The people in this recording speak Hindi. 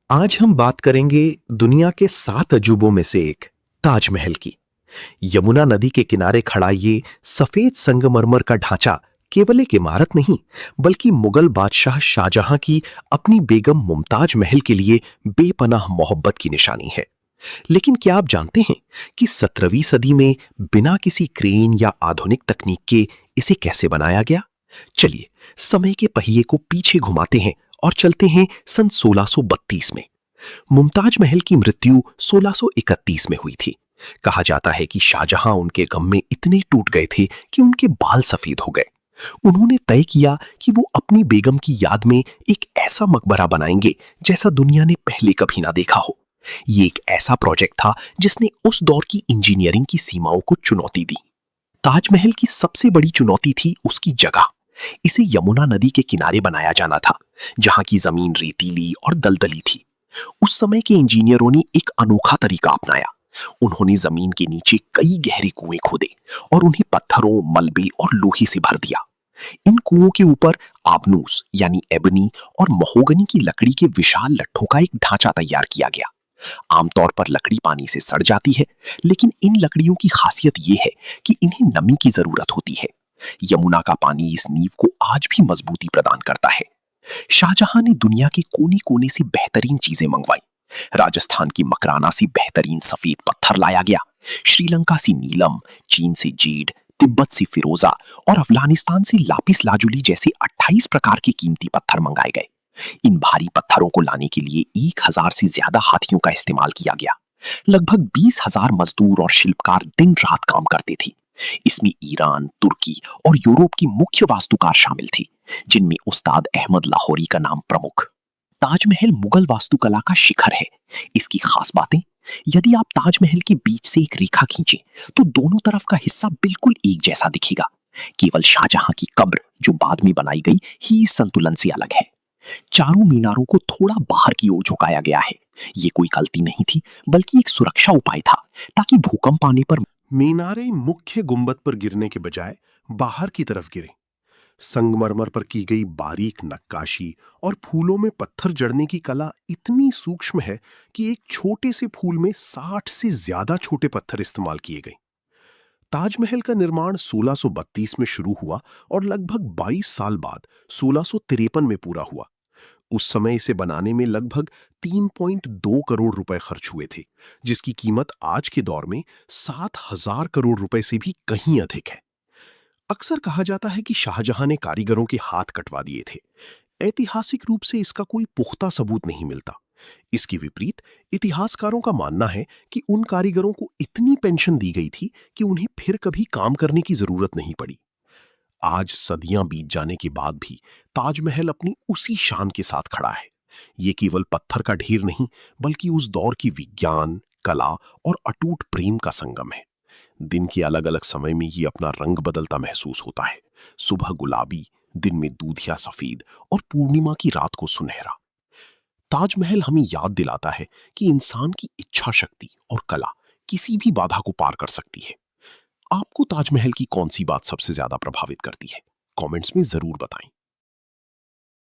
आज हम बात करेंगे दुनिया के 7 अजूबों में से एक ताजमहल की। यमुना नदी के किनारे खड़ा ये सफेद संगमरमर का ढांचा केवल एक इमारत नहीं, बल्कि मुगल बादशाह शाहजहां की अपनी बेगम मुमताज महल के लिए बेपनाह मोहब्बत की निशानी है। लेकिन क्या आप जानते हैं कि 17वीं सदी में बिना किसी क्रेन या आधुनिक तकनीक के इसे कैसे बनाया गया? चलिए समय के पहिए को पीछे घुमाते हैं और चलते हैं सन 1632 में। मुमताज महल की मृत्यु 1631 में हुई थी। कहा जाता है कि शाहजहां उनके गम में इतने टूट गए थे कि उनके बाल सफेद हो गए। उन्होंने तय किया कि वो अपनी बेगम की याद में एक ऐसा मकबरा बनाएंगे जैसा दुनिया ने पहले कभी ना देखा हो। ये एक ऐसा प्रोजेक्ट था जिसने उस दौर की इंजीनियरिंग की सीमाओं को चुनौती दी। ताजमहल की सबसे बड़ी चुनौती थी उसकी जगह। इसे यमुना नदी के किनारे बनाया जाना था, जहां की जमीन रेतीली और दलदली थी। उस समय के इंजीनियरों ने एक अनोखा तरीका अपनाया। उन्होंने जमीन के नीचे कई गहरे कुएं खोदे और उन्हें पत्थरों, मलबे और लोहे से भर दिया। इन कुओं के ऊपर आबनूस यानी एबनी और महोगनी की लकड़ी के विशाल लट्ठों का एक ढांचा तैयार किया गया। आमतौर पर लकड़ी पानी से सड़ जाती है, लेकिन इन लकड़ियों की खासियत यह है कि इन्हें नमी की जरूरत होती है। यमुना का पानी इस नींव को आज भी मजबूती प्रदान करता है। शाहजहां ने दुनिया के कोने कोने से बेहतरीन चीजें मंगवाई। राजस्थान की मकराना से बेहतरीन सफेद पत्थर लाया गया, श्रीलंका से नीलम, चीन से जेड, तिब्बत से फिरोजा और अफगानिस्तान से लापिस लाजुली जैसे 28 प्रकार के कीमती पत्थर मंगाए गए। इन भारी पत्थरों को लाने के लिए 1000 से ज्यादा हाथियों का इस्तेमाल किया गया। लगभग 20,000 मजदूर और शिल्पकार दिन रात काम करते थे। इसमें ईरान, तुर्की और यूरोप की मुख्य वास्तुकार शामिल थे, जिनमें उस्ताद अहमद लाहौरी का नाम प्रमुख। ताजमहल मुगल वास्तुकला का शिखर है। इसकी खास बातें, यदि आप ताजमहल के बीच से एक रेखा खींचें तो दोनों तरफ का हिस्सा बिल्कुल एक जैसा दिखेगा। केवल शाहजहां की कब्र, जो बाद में बनाई गई, ही इस संतुलन से अलग है। चारों मीनारों को थोड़ा बाहर की ओर झुकाया गया है। ये कोई गलती नहीं थी, बल्कि एक सुरक्षा उपाय था, ताकि भूकंप आने पर मीनारें मुख्य गुंबद पर गिरने के बजाय बाहर की तरफ गिरे। संगमरमर पर की गई बारीक नक्काशी और फूलों में पत्थर जड़ने की कला इतनी सूक्ष्म है कि एक छोटे से फूल में 60 से ज्यादा छोटे पत्थर इस्तेमाल किए गए। ताजमहल का निर्माण 1632 में शुरू हुआ और लगभग 22 साल बाद 1653 में पूरा हुआ। उस समय इसे बनाने में लगभग 3.2 करोड़ रुपए खर्च हुए थे, जिसकी कीमत आज के दौर में 7,000 करोड़ रुपए से भी कहीं अधिक है। अक्सर कहा जाता है कि शाहजहां ने कारीगरों के हाथ कटवा दिए थे। ऐतिहासिक रूप से इसका कोई पुख्ता सबूत नहीं मिलता। इसके विपरीत इतिहासकारों का मानना है कि उन कारीगरों को इतनी पेंशन दी गई थी कि उन्हें फिर कभी काम करने की जरूरत नहीं पड़ी। आज सदियां बीत जाने के बाद भी ताजमहल अपनी उसी शान के साथ खड़ा है। ये केवल पत्थर का ढेर नहीं, बल्कि उस दौर की विज्ञान, कला और अटूट प्रेम का संगम है। दिन के अलग अलग समय में ये अपना रंग बदलता महसूस होता है। सुबह गुलाबी, दिन में दूधिया सफेद और पूर्णिमा की रात को सुनहरा। ताजमहल हमें याद दिलाता है कि इंसान की इच्छा शक्ति और कला किसी भी बाधा को पार कर सकती है। आपको ताजमहल की कौन सी बात सबसे ज्यादा प्रभावित करती है? कमेंट्स में जरूर बताएं।